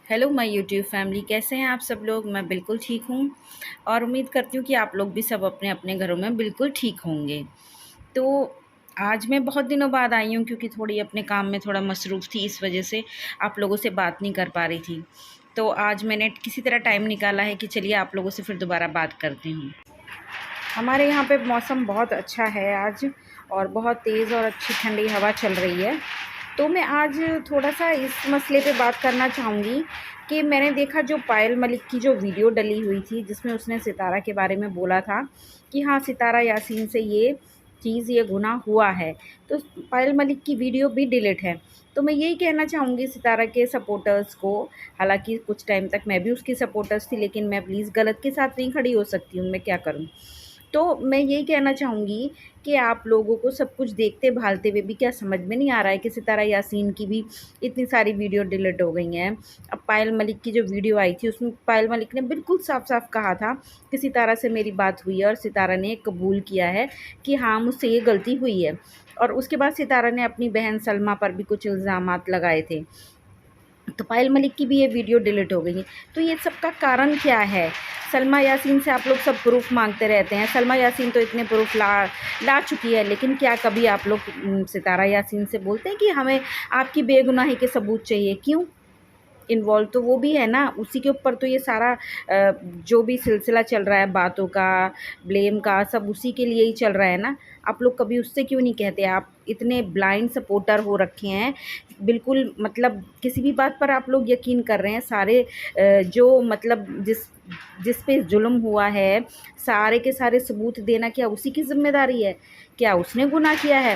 Hello my YouTube family, कैसे हैं आप सब लोग। मैं बिल्कुल ठीक हूँ और उम्मीद करती हूँ कि आप लोग भी सब अपने अपने घरों में बिल्कुल ठीक होंगे। तो आज मैं बहुत दिनों बाद आई हूँ क्योंकि थोड़ी अपने काम में थोड़ा मसरूफ़ थी, इस वजह से आप लोगों से बात नहीं कर पा रही थी। तो आज मैंने किसी तरह टाइम निकाला है कि चलिए आप लोगों से फिर दोबारा बात करती हूँ। हमारे यहाँ पे मौसम बहुत अच्छा है आज और बहुत तेज़ और अच्छी ठंडी हवा चल रही है। तो मैं आज थोड़ा-सा इस मसले पे बात करना चाहूँगी कि मैंने देखा जो पायल मलिक की जो वीडियो डली हुई थी, जिसमें उसने सितारा के बारे में बोला था कि हाँ, सितारा यासीन से ये गुनाह हुआ है। तो पायल मलिक की वीडियो भी डिलीट है। तो मैं यही कहना चाहूँगी सितारा के सपोर्टर्स को, हालाँकि कुछ टाइम तक मैं भी उसकी सपोर्टर्स थी, लेकिन मैं प्लीज़ गलत के साथ नहीं खड़ी हो सकती हूँ, मैं क्या करूँ? तो मैं यही कहना चाहूँगी कि आप लोगों को सब कुछ देखते भालते हुए भी क्या समझ में नहीं आ रहा है कि सितारा यासीन की भी इतनी सारी वीडियो डिलीट हो गई हैं। अब पायल मलिक की जो वीडियो आई थी उसमें पायल मलिक ने बिल्कुल साफ-साफ कहा था कि सितारा से मेरी बात हुई है और सितारा ने कबूल किया है कि हाँ, मुझसे ये गलती हुई है। और उसके बाद सितारा ने अपनी बहन सलमा पर भी कुछ इल्ज़ामात लगाए थे। तो पायल मलिक की भी ये वीडियो डिलीट हो गई है। तो ये सब का कारण क्या है? सलमा यासीन से आप लोग सब प्रूफ़ माँगते रहते हैं। सलमा यासीन तो इतने प्रूफ़ ला ला चुकी है, लेकिन क्या कभी आप लोग सितारा यासीन से बोलते हैं कि हमें आपकी बेगुनाही के सबूत चाहिए? क्यों? इन्वॉल्व तो वो भी है ना, उसी के ऊपर तो ये सारा जो भी सिलसिला चल रहा है बातों का, ब्लेम का, सब उसी के लिए ही चल रहा है ना। आप लोग कभी उससे क्यों नहीं कहते? आप इतने ब्लाइंड सपोर्टर हो रखे हैं, बिल्कुल मतलब किसी भी बात पर आप लोग यकीन कर रहे हैं। सारे जो मतलब जिस पे जुल्म हुआ है, सारे के सारे सबूत देना क्या उसी की ज़िम्मेदारी है? क्या उसने गुनाह किया है?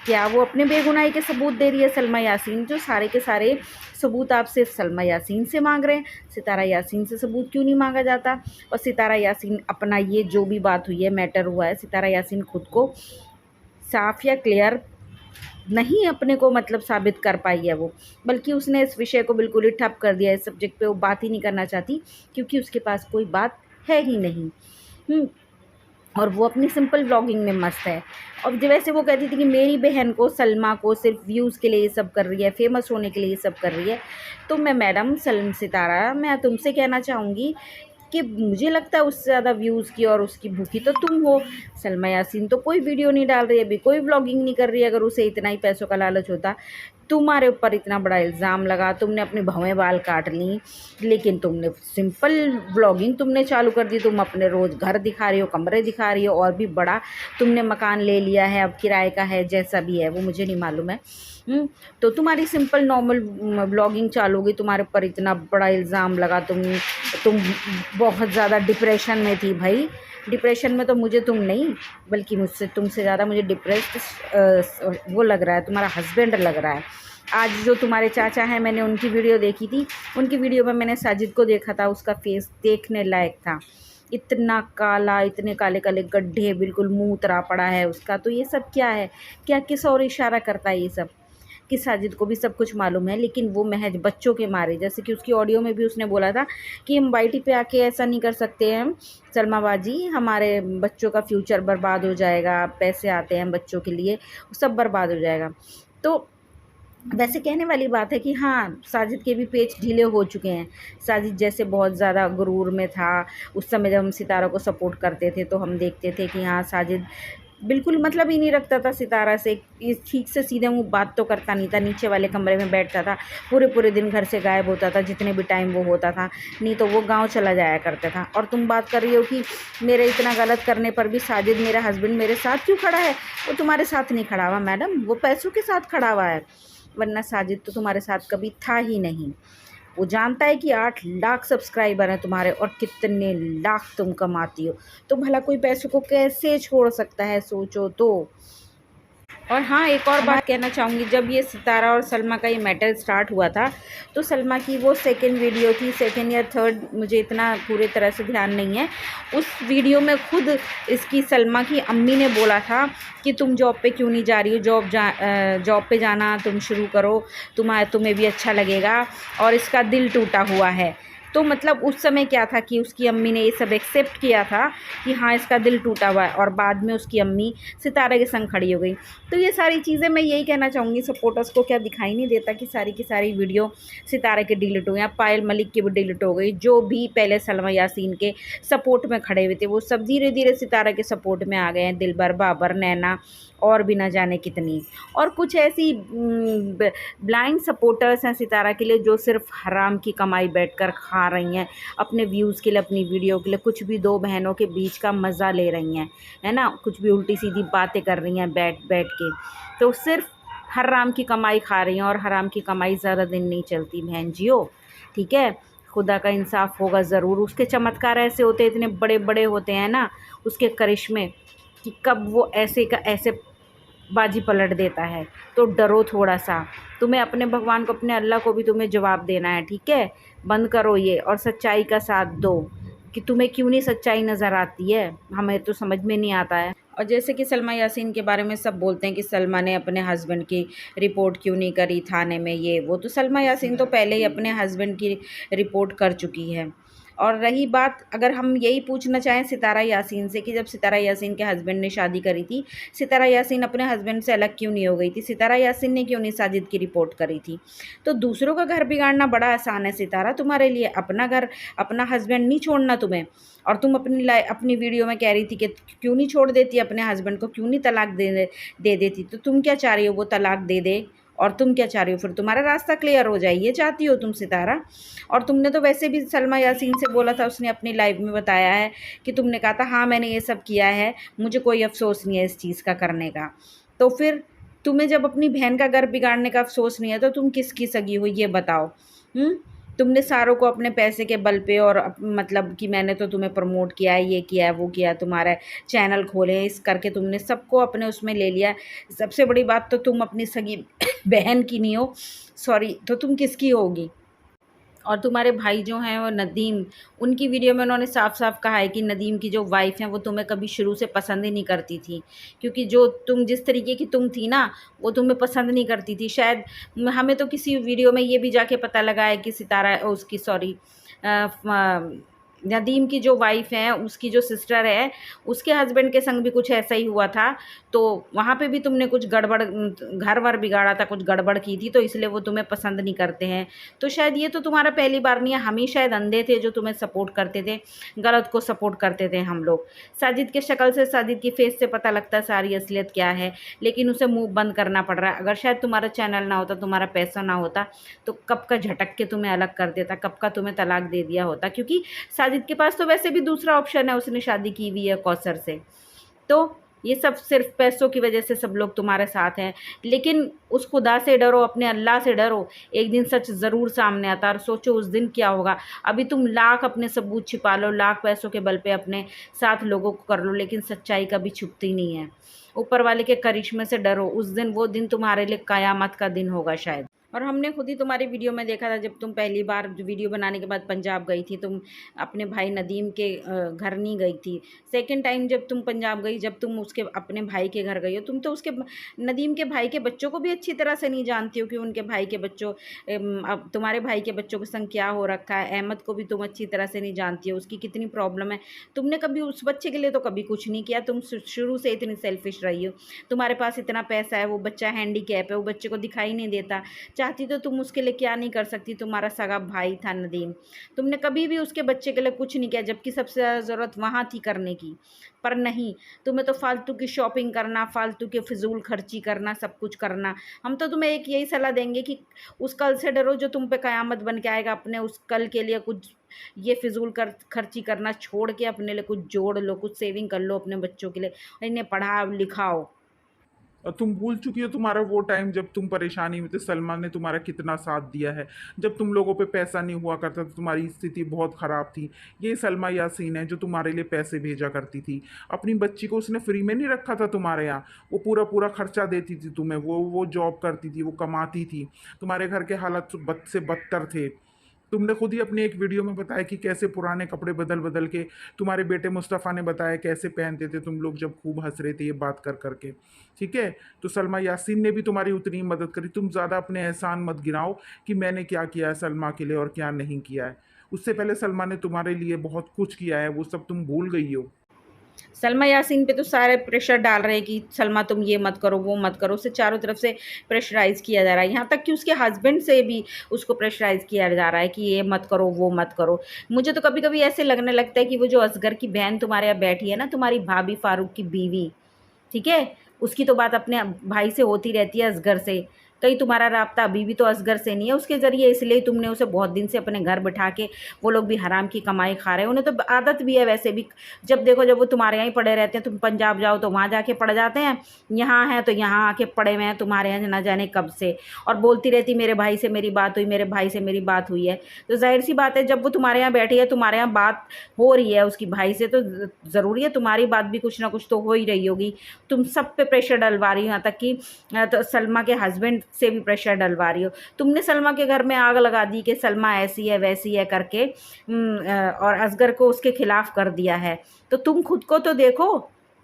क्या वो अपने बेगुनाही के सबूत दे रही है सलमा यासीन? जो सारे के सारे सबूत आप सिर्फ सलमा यासीन से मांग रहे हैं, सितारा यासीन से सबूत क्यों नहीं मांगा जाता? और सितारा यासीन अपना ये जो भी बात हुई है, मैटर हुआ है, सितारा यासीन खुद को साफ या क्लियर नहीं अपने को मतलब साबित कर पाई है वो, बल्कि उसने इस विषय को बिल्कुल ही ठप कर दिया है। इस सब्जेक्ट पे वो बात ही नहीं करना चाहती क्योंकि उसके पास कोई बात है ही नहीं। और वो अपनी सिंपल व्लॉगिंग में मस्त है। और वैसे वो कहती थी कि मेरी बहन को, सलमा को सिर्फ व्यूज़ के लिए ये सब कर रही है, फ़ेमस होने के लिए ये सब कर रही है। तो मैं मैडम सितारा, मैं तुमसे कहना चाहूँगी कि मुझे लगता है उससे ज़्यादा व्यूज़ की और उसकी भूखी तो तुम हो। सलमा यासीन तो कोई वीडियो नहीं डाल रही है अभी, कोई व्लॉगिंग नहीं कर रही है। अगर उसे इतना ही पैसों का लालच होता, तुम्हारे ऊपर इतना बड़ा इल्ज़ाम लगा, तुमने अपनी भवें बाल काट लीं, लेकिन तुमने सिंपल व्लॉगिंग तुमने चालू कर दी। तुम अपने रोज़ घर दिखा रही हो, कमरे दिखा रही हो, और भी बड़ा तुमने मकान ले लिया है, अब किराए का है, जैसा भी है वो मुझे नहीं मालूम है। तो तुम्हारी सिंपल नॉर्मल व्लॉगिंग चालू हो गई, तुम्हारे ऊपर इतना बड़ा इल्ज़ाम लगा। तुम बहुत ज़्यादा डिप्रेशन में थी भाई। डिप्रेशन में तो मुझे तुम नहीं, बल्कि तुमसे ज़्यादा मुझे डिप्रेस्ड वो लग रहा है, तुम्हारा हस्बैंड लग रहा है। आज जो तुम्हारे चाचा हैं, मैंने उनकी वीडियो देखी थी, उनकी वीडियो में मैंने साजिद को देखा था, उसका फेस देखने लायक था। इतना काला, इतने काले काले गड्ढे, बिल्कुल मुंह उतरा पड़ा है उसका। तो ये सब क्या है? क्या किस और इशारा करता है ये सब? कि साजिद को भी सब कुछ मालूम है, लेकिन वो महज बच्चों के मारे, जैसे कि उसकी ऑडियो में भी उसने बोला था कि हम वाईटी पे आके ऐसा नहीं कर सकते हैं सलमा बाजी, हमारे बच्चों का फ्यूचर बर्बाद हो जाएगा, पैसे आते हैं बच्चों के लिए, सब बर्बाद हो जाएगा। तो वैसे कहने वाली बात है कि हाँ, साजिद के भी पेच ढीले हो चुके हैं। साजिद जैसे बहुत ज़्यादा गुरूर में था, उस समय जब हम सितारा को सपोर्ट करते थे तो हम देखते थे कि हाँ, साजिद बिल्कुल मतलब ही नहीं रखता था सितारा से। ये ठीक से सीधे मुँह बात तो करता नहीं था, नीचे वाले कमरे में बैठता था, पूरे दिन घर से गायब होता था जितने भी टाइम वो होता था, नहीं तो वो गाँव चला जाया करता था। और तुम बात कर रही हो कि मेरे इतना गलत करने पर भी साजिद, मेरा हस्बैंड, मेरे साथ क्यों खड़ा है? वो तुम्हारे साथ नहीं खड़ा हुआ मैडम, वो पैसों के साथ खड़ा हुआ है, वरना साजिद तो तुम्हारे साथ कभी था ही नहीं। वो जानता है कि 8 लाख सब्सक्राइबर हैं तुम्हारे और कितने लाख तुम कमाती हो, तो भला कोई पैसों को कैसे छोड़ सकता है, सोचो तो। और हाँ, एक और बात कहना चाहूँगी, जब ये सितारा और सलमा का ये मैटर स्टार्ट हुआ था, तो सलमा की वो सेकंड वीडियो थी, सेकंड या थर्ड, मुझे इतना पूरे तरह से ध्यान नहीं है। उस वीडियो में खुद इसकी सलमा की अम्मी ने बोला था कि तुम जॉब पे क्यों नहीं जा रही हो, जॉब पे जाना तुम शुरू करो, तुम्हें भी अच्छा लगेगा। और इसका दिल टूटा हुआ है। तो मतलब उस समय क्या था कि उसकी अम्मी ने ये सब एक्सेप्ट किया था कि हाँ इसका दिल टूटा हुआ है, और बाद में उसकी अम्मी सितारे के संग खड़ी हो गई। तो ये सारी चीज़ें मैं यही कहना चाहूँगी सपोर्टर्स को, क्या दिखाई नहीं देता कि सारी की सारी वीडियो सितारे के डिलीट हो गई, पायल मलिक की भी डिलीट हो गई। जो भी पहले सलमा यासीन के सपोर्ट में खड़े हुए थे वो सब धीरे धीरे सितारा के सपोर्ट में आ गए हैं। दिलबर, बाबर, नैना और भी ना जाने कितनी, और कुछ ऐसी ब्लाइंड सपोर्टर्स हैं सितारा के लिए जो सिर्फ हराम की कमाई बैठकर खा रही हैं अपने व्यूज़ के लिए, अपनी वीडियो के लिए। कुछ भी दो बहनों के बीच का मज़ा ले रही हैं, है ना, कुछ भी उल्टी सीधी बातें कर रही हैं बैठ बैठ के, तो सिर्फ हराम की कमाई खा रही हैं। और हराम की कमाई ज़्यादा दिन नहीं चलती बहन जियो, ठीक है। खुदा का इंसाफ होगा ज़रूर। उसके चमत्कार ऐसे होते, इतने बड़े बड़े होते हैं ना उसके करिश्मे, कि कब वो ऐसे का ऐसे बाजी पलट देता है। तो डरो थोड़ा सा, तुम्हें अपने भगवान को, अपने अल्लाह को भी तुम्हें जवाब देना है, ठीक है। बंद करो ये और सच्चाई का साथ दो, कि तुम्हें क्यों नहीं सच्चाई नज़र आती है, हमें तो समझ में नहीं आता है। और जैसे कि सलमा यासीन के बारे में सब बोलते हैं कि सलमा ने अपने हस्बैंड की रिपोर्ट क्यों नहीं करी थाने में, ये वो, तो सलमा यासीन तो पहले ही अपने हस्बैंड की रिपोर्ट कर चुकी है। और रही बात, अगर हम यही पूछना चाहें सितारा यासीन से कि जब सितारा यासीन के हस्बैंड ने शादी करी थी, सितारा यासीन अपने हस्बैंड से अलग क्यों नहीं हो गई थी, सितारा यासीन ने क्यों नहीं साजिद की रिपोर्ट करी थी। तो दूसरों का घर बिगाड़ना बड़ा आसान है सितारा तुम्हारे लिए, अपना घर, अपना हस्बैंड नहीं छोड़ना तुम्हें। और तुम अपनी वीडियो में कह रही थी कि क्यों नहीं छोड़ देती अपने हस्बैंड को, क्यों नहीं तलाक दे देती। तो तुम क्या चाह रही हो, वो तलाक दे दे? और तुम क्या चाह रही हो, फिर तुम्हारा रास्ता क्लियर हो जाए, ये चाहती हो तुम सितारा। और तुमने तो वैसे भी सलमा यासीन से बोला था, उसने अपनी लाइव में बताया है कि तुमने कहा था हाँ मैंने ये सब किया है, मुझे कोई अफसोस नहीं है इस चीज़ का करने का। तो फिर तुम्हें जब अपनी बहन का घर बिगाड़ने का अफसोस नहीं है तो तुम किसकी सगी हो ये बताओ। तुमने सारों को अपने पैसे के बल पे, और मतलब कि मैंने तो तुम्हें प्रमोट किया है, ये किया है, वो किया है, तुम्हारा चैनल खोले हैं, इस करके तुमने सबको अपने उसमें ले लिया। सबसे बड़ी बात तो तुम अपनी सगी बहन की नहीं हो, सॉरी, तो तुम किसकी होगी। और तुम्हारे भाई जो हैं वो नदीम, उनकी वीडियो में उन्होंने साफ-साफ कहा है कि नदीम की जो वाइफ़ हैं वो तुम्हें कभी शुरू से पसंद ही नहीं करती थी। क्योंकि जो तुम जिस तरीके की तुम थी ना, वो तुम्हें पसंद नहीं करती थी। शायद हमें तो किसी वीडियो में ये भी जाके पता लगा है कि सितारा उसकी सॉरी नदीम की जो वाइफ़ है, उसकी जो सिस्टर है, उसके हस्बैंड के संग भी कुछ ऐसा ही हुआ था। तो वहाँ पे भी तुमने कुछ गड़बड़ घर-वर बिगाड़ा था, कुछ गड़बड़ की थी, तो इसलिए वो तुम्हें पसंद नहीं करते हैं। तो शायद ये तो तुम्हारा पहली बार नहीं है, हम ही शायद अंधे थे जो तुम्हें सपोर्ट करते थे, गलत को सपोर्ट करते थे हम लोग। साजिद के शक्ल से, साजिद की फेस से पता लगता है सारी असलियत क्या है, लेकिन उसे मुँह बंद करना पड़ रहा है। अगर शायद तुम्हारा चैनल ना होता, तुम्हारा पैसा ना होता, तो कब का झटक के तुम्हें अलग कर देता, कब का तुम्हें तलाक दे दिया होता। क्योंकि साजिद के पास तो वैसे भी दूसरा ऑप्शन है, उसने शादी की हुई है कौसर से। तो ये सब सिर्फ पैसों की वजह से सब लोग तुम्हारे साथ हैं। लेकिन उस खुदा से डरो, अपने अल्लाह से डरो, एक दिन सच ज़रूर सामने आता है। और सोचो उस दिन क्या होगा। अभी तुम लाख अपने सबूत छिपा लो, लाख पैसों के बल पे अपने साथ लोगों को कर लो, लेकिन सच्चाई कभी छुपती नहीं है। ऊपर वाले के करिश्मे से डरो, उस दिन, वो दिन तुम्हारे लिए कयामत का दिन होगा शायद। और हमने खुद ही तुम्हारी वीडियो में देखा था, जब तुम पहली बार वीडियो बनाने के बाद पंजाब गई थी, तुम अपने भाई नदीम के घर नहीं गई थी। सेकंड टाइम जब तुम पंजाब गई, जब तुम उसके अपने भाई के घर गई हो, तुम तो उसके नदीम के भाई के बच्चों को भी अच्छी तरह से नहीं जानती हो कि उनके भाई के बच्चों, अब तुम्हारे भाई के बच्चों के संग क्या हो रखा है। अहमद को भी तुम अच्छी तरह से नहीं जानती हो, उसकी कितनी प्रॉब्लम है। तुमने कभी उस बच्चे के लिए तो कभी कुछ नहीं किया, तुम शुरू से इतनी सेल्फिश रही हो। तुम्हारे पास इतना पैसा है, वो बच्चा हैंडीकैप है, वो बच्चे को दिखाई नहीं देता। चाहती तो तुम उसके लिए क्या नहीं कर सकती, तुम्हारा सगा भाई था नदीम। तुमने कभी भी उसके बच्चे के लिए कुछ नहीं किया, जबकि सबसे ज़्यादा ज़रूरत वहाँ थी करने की। पर नहीं, तुम्हें तो फालतू की शॉपिंग करना, फालतू के फिजूल खर्ची करना, सब कुछ करना। हम तो तुम्हें एक यही सलाह देंगे कि उस कल से डरो जो तुम पे क़यामत बन के आएगा। अपने उस कल के लिए कुछ ये फिजूल खर्ची करना छोड़ के अपने लिए कुछ जोड़ लो, कुछ सेविंग कर लो अपने बच्चों के लिए, इन्हें पढ़ाओ लिखाओ। और तुम भूल चुकी हो तुम्हारा वो टाइम जब तुम परेशानी में थे, सलमान ने तुम्हारा कितना साथ दिया है। जब तुम लोगों पे पैसा नहीं हुआ करता तो तुम्हारी स्थिति बहुत ख़राब थी। ये सलमा यासीन है जो तुम्हारे लिए पैसे भेजा करती थी। अपनी बच्ची को उसने फ्री में नहीं रखा था तुम्हारे यहाँ, वो पूरा पूरा खर्चा देती थी तुम्हें। वो जॉब करती थी, वो कमाती थी। तुम्हारे घर के हालात तो बद से बदतर थे। तुमने खुद ही अपनी एक वीडियो में बताया कि कैसे पुराने कपड़े बदल बदल के तुम्हारे बेटे मुस्तफ़ा ने बताया कैसे पहनते थे तुम लोग जब खूब हंस रहे थे ये बात कर करके। ठीक है, तो सलमा यासीन ने भी तुम्हारी उतनी ही मदद करी। तुम ज़्यादा अपने एहसान मत गिनाओ कि मैंने क्या किया है सलमा के लिए और क्या नहीं किया है। उससे पहले सलमा ने तुम्हारे लिए बहुत कुछ किया है, वो सब तुम भूल गई हो। सलमा यासीन पे तो सारे प्रेशर डाल रहे हैं कि सलमा तुम ये मत करो, वो मत करो। उसे चारों तरफ से प्रेशराइज़ किया जा रहा है। यहाँ तक कि उसके हस्बैंड से भी उसको प्रेशराइज़ किया जा रहा है कि ये मत करो, वो मत करो। मुझे तो कभी-कभी ऐसे लगने लगता है कि वो जो असगर की बहन तुम्हारे यहाँ बैठी है ना, तुम्हारी भाभी फारूक की बीवी, ठीक है? उसकी तो बात अपने भाई से होती रहती है असगर से। कहीं तुम्हारा राब्ता अभी भी तो असगर से नहीं है उसके ज़रिए, इसलिए तुमने उसे बहुत दिन से अपने घर बिठा के, वो लोग भी हराम की कमाई खा रहे हैं। उन्हें तो आदत भी है वैसे भी, जब देखो जब वो तुम्हारे यहाँ ही पड़े रहते हैं। तुम पंजाब जाओ तो वहाँ जाके पड़ जाते हैं, यहाँ हैं तो यहाँ आके पड़े हुए हैं तुम्हारे यहाँ ना जाने कब से। और बोलती रहती मेरे भाई से मेरी बात हुई, मेरे भाई से मेरी बात हुई है। तो ज़ाहिर-सी बात है जब वो तुम्हारे यहाँ बैठी है, तुम्हारे यहाँ बात हो रही है उसकी भाई से, तो ज़रूरी है तुम्हारी बात भी कुछ ना कुछ तो हो ही रही होगी। तुम सब पे प्रेशर डलवा रही हो, यहाँ तक कि तो सलमा के हस्बैंड से भी प्रेशर डलवा रही हो। तुमने सलमा के घर में आग लगा दी कि सलमा ऐसी है वैसी है करके, और असगर को उसके खिलाफ कर दिया है। तो तुम खुद को तो देखो,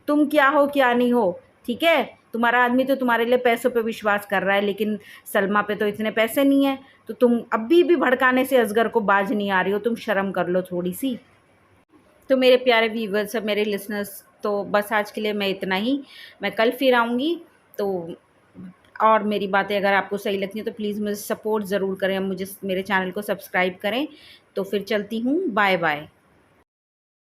तुम क्या हो क्या नहीं हो, ठीक है? तुम्हारा आदमी तो तुम्हारे लिए पैसों पे विश्वास कर रहा है, लेकिन सलमा पे तो इतने पैसे नहीं है। तो तुम अभी भी भड़काने से असगर को बाज नहीं आ रही हो, तुम शर्म कर लो थोड़ी सी। तो मेरे प्यारे व्यूवर्स और मेरे लिसनर्स, तो बस आज के लिए मैं इतना ही। मैं कल फिर आऊँगी। तो और मेरी बातें अगर आपको सही लगती हैं तो प्लीज़ मुझे सपोर्ट ज़रूर करें, मुझे मेरे चैनल को सब्सक्राइब करें। तो फिर चलती हूँ, बाय बाय।